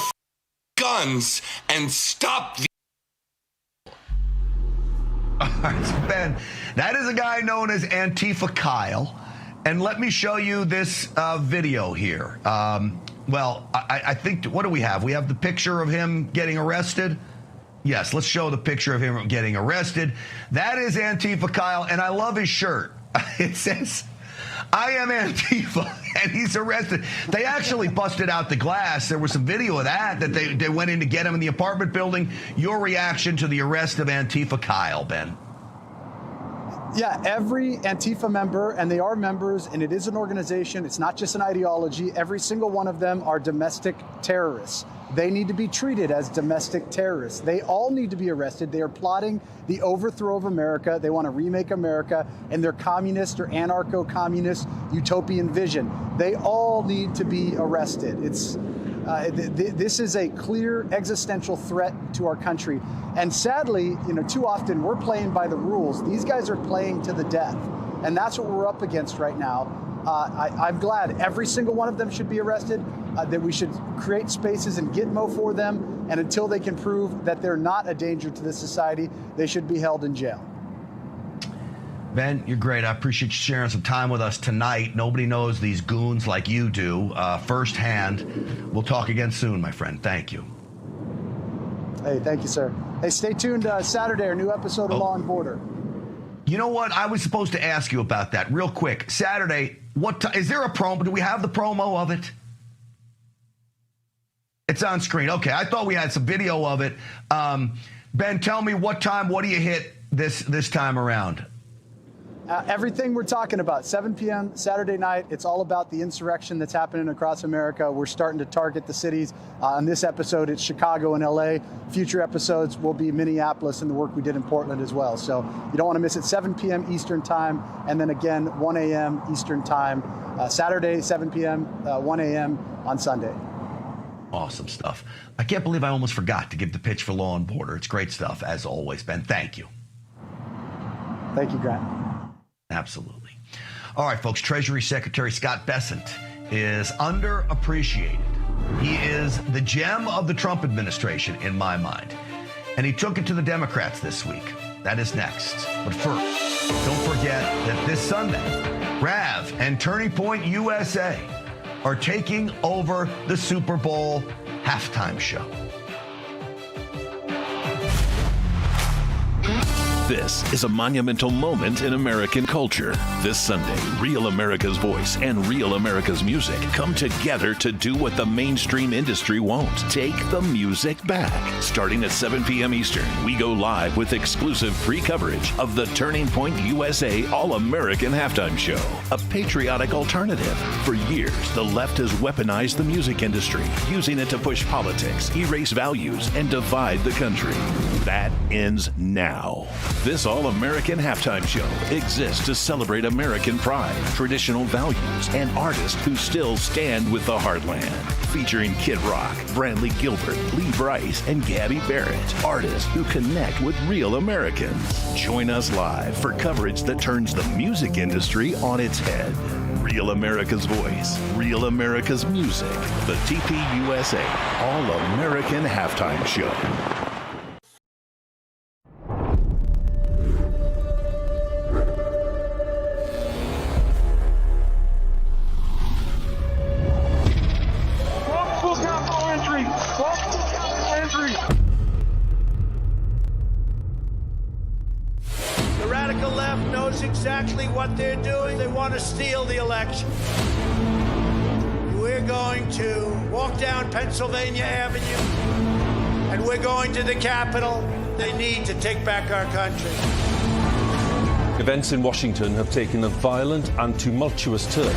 S5: guns and stop the...
S1: All right, so Ben, that is a guy known as Antifa Kyle. And let me show you this video here. Well, I think, what do we have? We have the picture of him getting arrested. Yes, let's show the picture of him getting arrested. That is Antifa Kyle, and I love his shirt. It says, I am Antifa, and he's arrested. They actually busted out the glass. There was some video of that they went in to get him in the apartment building. Your reaction to the arrest of Antifa Kyle, Ben?
S3: Yeah, every Antifa member, and they are members, and it is an organization. It's not just an ideology. Every single one of them are domestic terrorists. They need to be treated as domestic terrorists. They all need to be arrested. They are plotting the overthrow of America. They want to remake America and their communist or anarcho-communist utopian vision. They all need to be arrested. This is a clear existential threat to our country. And sadly, too often we're playing by the rules. These guys are playing to the death. And that's what we're up against right now. I'm glad every single one of them should be arrested, that we should create spaces in Gitmo for them. And until they can prove that they're not a danger to this society, they should be held in jail.
S1: Ben, you're great. I appreciate you sharing some time with us tonight. Nobody knows these goons like you do firsthand. We'll talk again soon, my friend. Thank you.
S3: Hey, thank you, sir. Hey, stay tuned Saturday, our new episode of Law and Border.
S1: You know what? I was supposed to ask you about that real quick. Saturday, is there a promo? Do we have the promo of it? It's on screen. Okay, I thought we had some video of it. Ben, tell me what do you hit this time around?
S3: Everything we're talking about, 7 p.m. Saturday night, it's all about the insurrection that's happening across America. We're starting to target the cities. On this episode, it's Chicago and L.A. Future episodes will be Minneapolis and the work we did in Portland as well. So you don't want to miss it. 7 p.m. Eastern Time, and then again, 1 a.m. Eastern Time. Saturday, 7 p.m., 1 a.m. on Sunday.
S1: Awesome stuff. I can't believe I almost forgot to give the pitch for Law and Border. It's great stuff, as always, Ben. Thank you.
S3: Thank you, Grant.
S1: Absolutely. All right, folks, Treasury Secretary Scott Bessent is underappreciated. He is the gem of the Trump administration, in my mind. And he took it to the Democrats this week. That is next. But first, don't forget that this Sunday, Rav and Turning Point USA are taking over the Super Bowl halftime show.
S9: This is a monumental moment in American culture. This Sunday, Real America's Voice and Real America's Music come together to do what the mainstream industry won't. Take the music back. Starting at 7 p.m. Eastern, we go live with exclusive free coverage of the Turning Point USA All-American Halftime Show, a patriotic alternative. For years, the left has weaponized the music industry, using it to push politics, erase values, and divide the country. That ends now. This all-American halftime show exists to celebrate American pride, traditional values, and artists who still stand with the heartland. Featuring Kid Rock, Brantley Gilbert, Lee Brice, and Gabby Barrett. Artists who connect with real Americans. Join us live for coverage that turns the music industry on its head. Real America's Voice, Real America's Music, the TPUSA All-American Halftime Show.
S23: Exactly what they're doing. They want to steal the election. We're going to walk down Pennsylvania Avenue, and we're going to the Capitol. They need to take back our country.
S8: Events in Washington have taken a violent and tumultuous turn.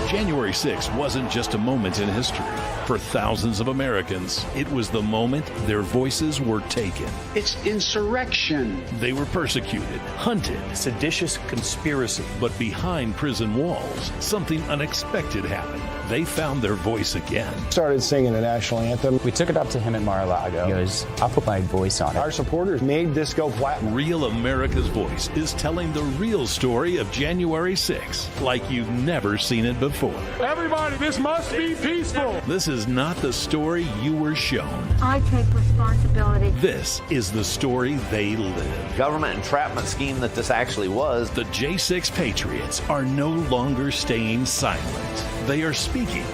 S9: January 6th wasn't just a moment in history. For thousands of Americans, it was the moment their voices were taken.
S10: It's insurrection.
S9: They were persecuted, hunted,
S15: seditious conspiracy.
S9: But behind prison walls, something unexpected happened. they found their voice again.
S11: Started singing the national anthem.
S12: We took it up to him at Mar-a-Lago. He goes, I'll put my voice on it.
S11: Our supporters made this go platinum.
S9: Real America's Voice is telling the real story of January 6th like you've never seen it before.
S11: Everybody, this must be peaceful.
S9: This is not the story you were shown.
S13: I take responsibility.
S9: This is the story they live.
S14: Government entrapment scheme that this actually was.
S9: The J6 Patriots are no longer staying silent. They are speaking,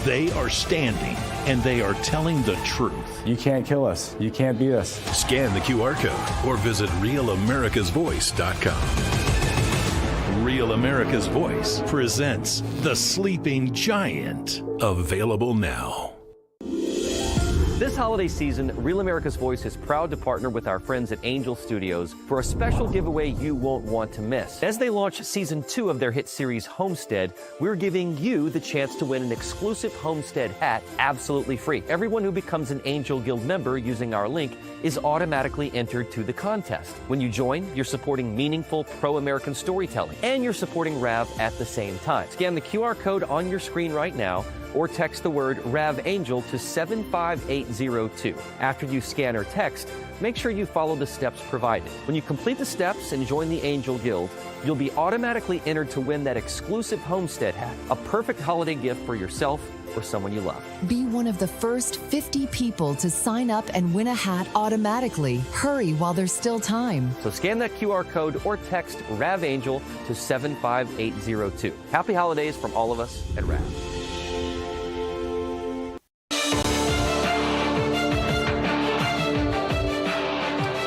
S9: they are standing, and they are telling the truth.
S11: You can't kill us. You can't beat us.
S9: Scan the QR code or visit RealAmericasVoice.com. Real America's Voice presents The Sleeping Giant. Available now.
S15: This holiday season, Real America's Voice is proud to partner with our friends at Angel Studios for a special giveaway you won't want to miss. As they launch season 2 of their hit series Homestead, we're giving you the chance to win an exclusive Homestead hat absolutely free. Everyone who becomes an Angel Guild member using our link is automatically entered to the contest. When you join, you're supporting meaningful pro-American storytelling, and you're supporting RAV at the same time. Scan the QR code on your screen right now, or text the word RAVAngel to 75802. After you scan or text, make sure you follow the steps provided. When you complete the steps and join the Angel Guild, you'll be automatically entered to win that exclusive Homestead hat, a perfect holiday gift for yourself or someone you love.
S16: Be one of the first 50 people to sign up and win a hat automatically. Hurry while there's still time.
S15: So scan that QR code or text RAVAngel to 75802. Happy holidays from all of us at RAV.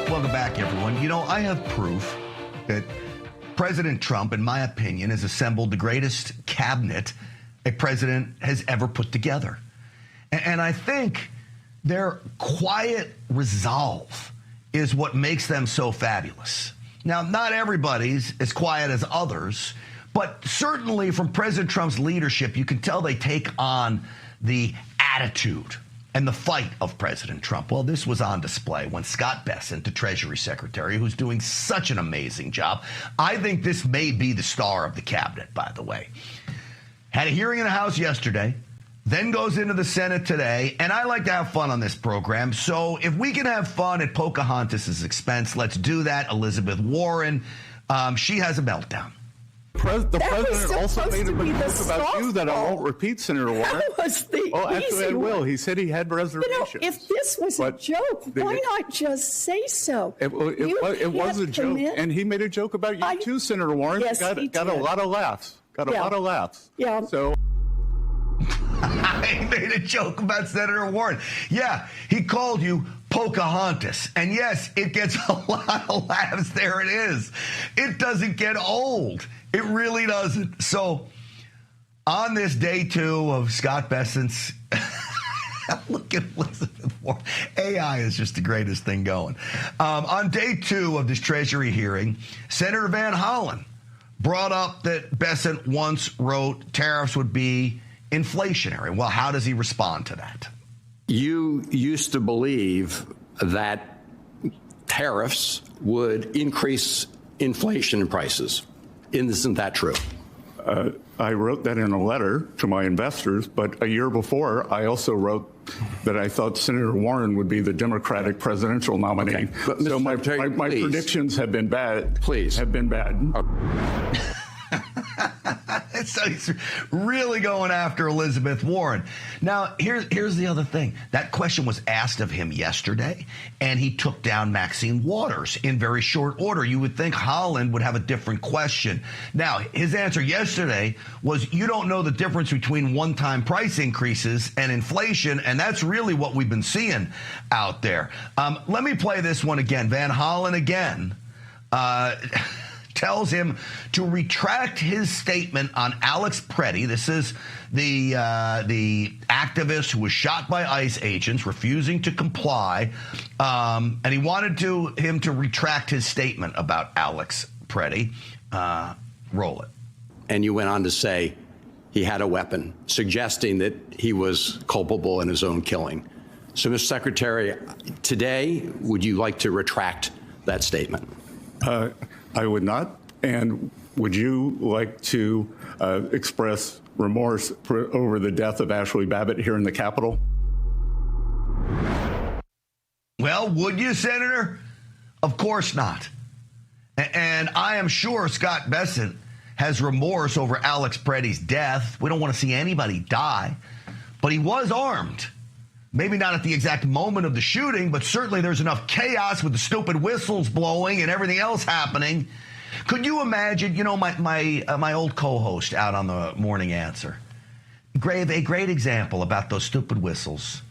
S1: Welcome back, everyone. You know, I have proof that President Trump, in my opinion, has assembled the greatest cabinet a president has ever put together. And I think their quiet resolve is what makes them so fabulous. Now, not everybody's as quiet as others, but certainly from President Trump's leadership, you can tell they take on the attitude and the fight of President Trump. Well, this was on display when Scott Bessent, the Treasury Secretary, who's doing such an amazing job. I think this may be the star of the cabinet, by the way. Had a hearing in the House yesterday, then goes into the Senate today, and I like to have fun on this program. So if we can have fun at Pocahontas' expense, let's do that. Elizabeth Warren, she has a meltdown.
S4: The president also made a joke about you that I won't repeat, Senator Warren.
S6: That was the
S4: actually, I will. He said he had reservations.
S6: You know, if this was a joke, why not just say so?
S4: It was a joke, and he made a joke about you too, Senator Warren.
S6: Yes,
S4: got a lot of laughs. Got a lot of laughs.
S6: Yeah.
S4: So.
S1: I made a joke about Senator Warren. Yeah, he called you Pocahontas. And yes, it gets a lot of laughs. There it is. It doesn't get old. It really doesn't. So on this day 2 of Scott Bessent's, look at Elizabeth Warren. AI is just the greatest thing going. On day 2 of this Treasury hearing, Senator Van Hollen brought up that Bessent once wrote tariffs would be inflationary. Well, how does he respond to that?
S7: You used to believe that tariffs would increase inflation and prices. Isn't that true?
S4: I wrote that in a letter to my investors, but a year before, I also wrote that I thought Senator Warren would be the Democratic presidential nominee. Okay. But so my predictions have been bad. Have been bad.
S1: So he's really going after Elizabeth Warren. Now, here's the other thing. That question was asked of him yesterday, and he took down Maxine Waters in very short order. You would think Holland would have a different question. Now, his answer yesterday was, you don't know the difference between one-time price increases and inflation, and that's really what we've been seeing out there. Let me play this one again. Van Hollen again tells him to retract his statement on Alex Preddy. This is the activist who was shot by ICE agents, refusing to comply, and he wanted him to retract his statement about Alex Preddy. Roll it.
S7: And you went on to say he had a weapon, suggesting that he was culpable in his own killing. So, Mr. Secretary, today, would you like to retract that statement?
S4: I would not. And would you like to express remorse over the death of Ashley Babbitt here in the Capitol?
S1: Well, would you, Senator? Of course not. And I am sure Scott Bessent has remorse over Alex Preddy's death. We don't want to see anybody die. But he was armed. Maybe not at the exact moment of the shooting, but certainly there's enough chaos with the stupid whistles blowing and everything else happening. Could you imagine, my old co-host out on the Morning Answer gave a great example about those stupid whistles.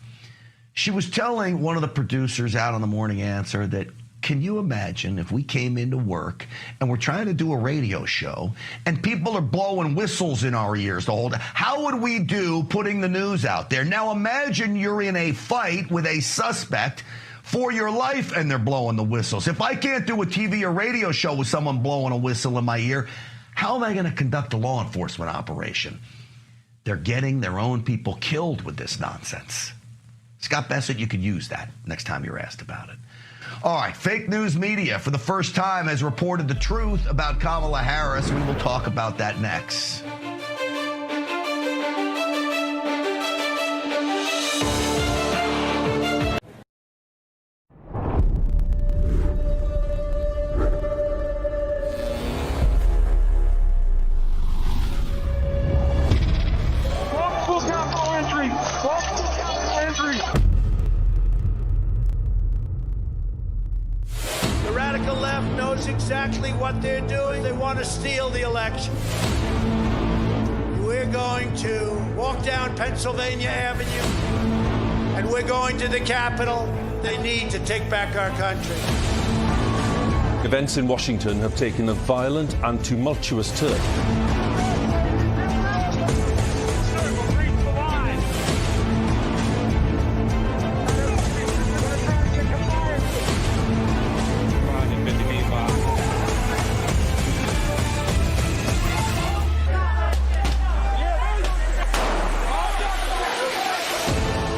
S1: She was telling one of the producers out on the Morning Answer that, can you imagine if we came into work and we're trying to do a radio show and people are blowing whistles in our ears the whole time? How would we do putting the news out there? Now imagine you're in a fight with a suspect for your life and they're blowing the whistles. If I can't do a TV or radio show with someone blowing a whistle in my ear, how am I going to conduct a law enforcement operation? They're getting their own people killed with this nonsense. Scott Bessent, you could use that next time you're asked about it. All right, fake news media for the first time has reported the truth about Kamala Harris. We will talk about that next.
S23: Exactly what they're doing. They want to steal the election. We're going to walk down Pennsylvania Avenue and we're going to the Capitol. They need to take back our country.
S8: Events in Washington have taken a violent and tumultuous turn.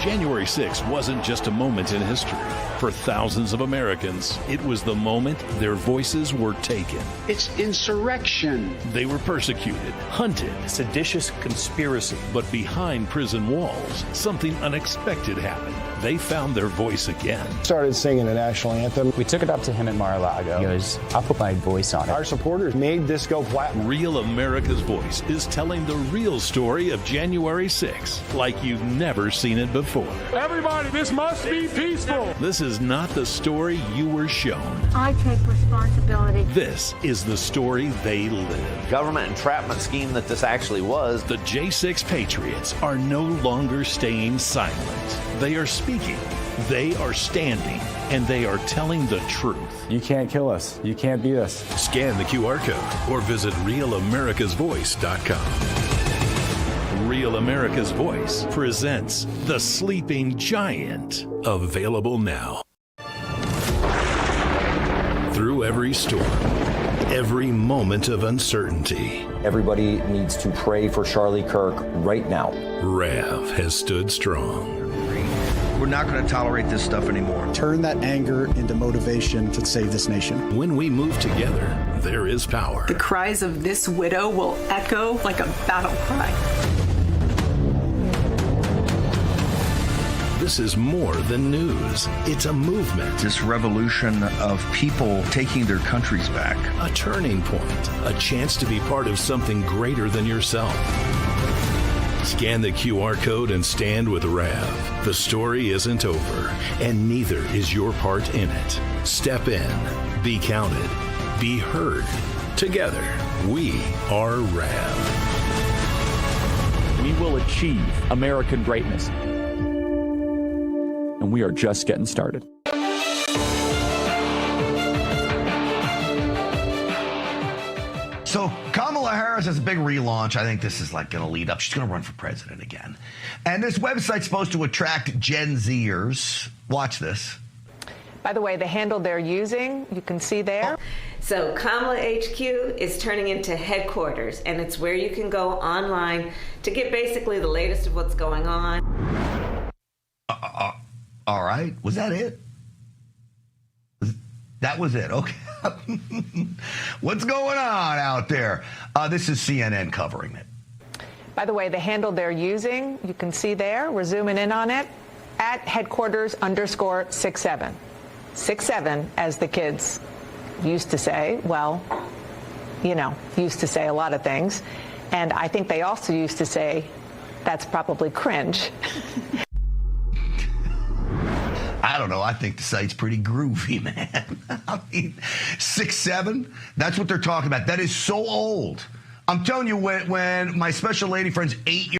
S9: January 6th wasn't just a moment in history. For thousands of Americans, it was the moment their voices were taken.
S10: It's insurrection.
S9: They were persecuted, hunted,
S12: Seditious conspiracy.
S9: but behind prison walls, something unexpected happened. They found their voice again.
S11: Started singing the national anthem.
S12: We took it up to him at Mar-a-Lago. He goes, I'll put my voice on it.
S11: Our supporters made this go platinum.
S9: Real America's Voice is telling the real story of January 6th like you've never seen it before.
S11: Everybody, this must be peaceful.
S9: This is not the story you were shown.
S13: I take responsibility.
S9: This is the story they live.
S14: Government entrapment scheme that this actually was.
S9: The J6 Patriots are no longer staying silent. They are speaking, they are standing, and they are telling the truth.
S11: You can't kill us. You can't beat us.
S9: Scan the QR code or visit RealAmericasVoice.com. Real America's Voice presents The Sleeping Giant. Available now. Through every storm, every moment of uncertainty,
S17: everybody needs to pray for Charlie Kirk right now.
S9: Rev has stood strong.
S1: We're not going to tolerate this stuff anymore.
S3: Turn that anger into motivation to save this nation.
S9: When we move together, there is power.
S18: The cries of this widow will echo like a battle cry.
S9: This is more than news. It's a movement.
S21: This revolution of people taking their countries back.
S9: A turning point. A chance to be part of something greater than yourself. Scan the QR code and stand with Rav. The story isn't over, and neither is your part in it. Step in, be counted, be heard. Together, we are Rav.
S24: We will achieve American greatness. And we are just getting started.
S1: So Kamala Harris has a big relaunch. I think this is like going to lead up. She's going to run for president again. And this website's supposed to attract Gen Zers. Watch this.
S25: By the way, the handle they're using, you can see there.
S26: So Kamala HQ is turning into headquarters, and it's where you can go online to get basically the latest of what's going on.
S1: All right. Was that it? That was it. Okay. What's going on out there? This is CNN covering it.
S25: By the way, the handle they're using, you can see there, we're zooming in on it, at headquarters_67. 67, as the kids used to say. Well, used to say a lot of things. And I think they also used to say, that's probably cringe.
S1: I don't know. I think the site's pretty groovy, man. I mean, 6'7", that's what they're talking about. That is so old. I'm telling you, when my special lady friend's 8 years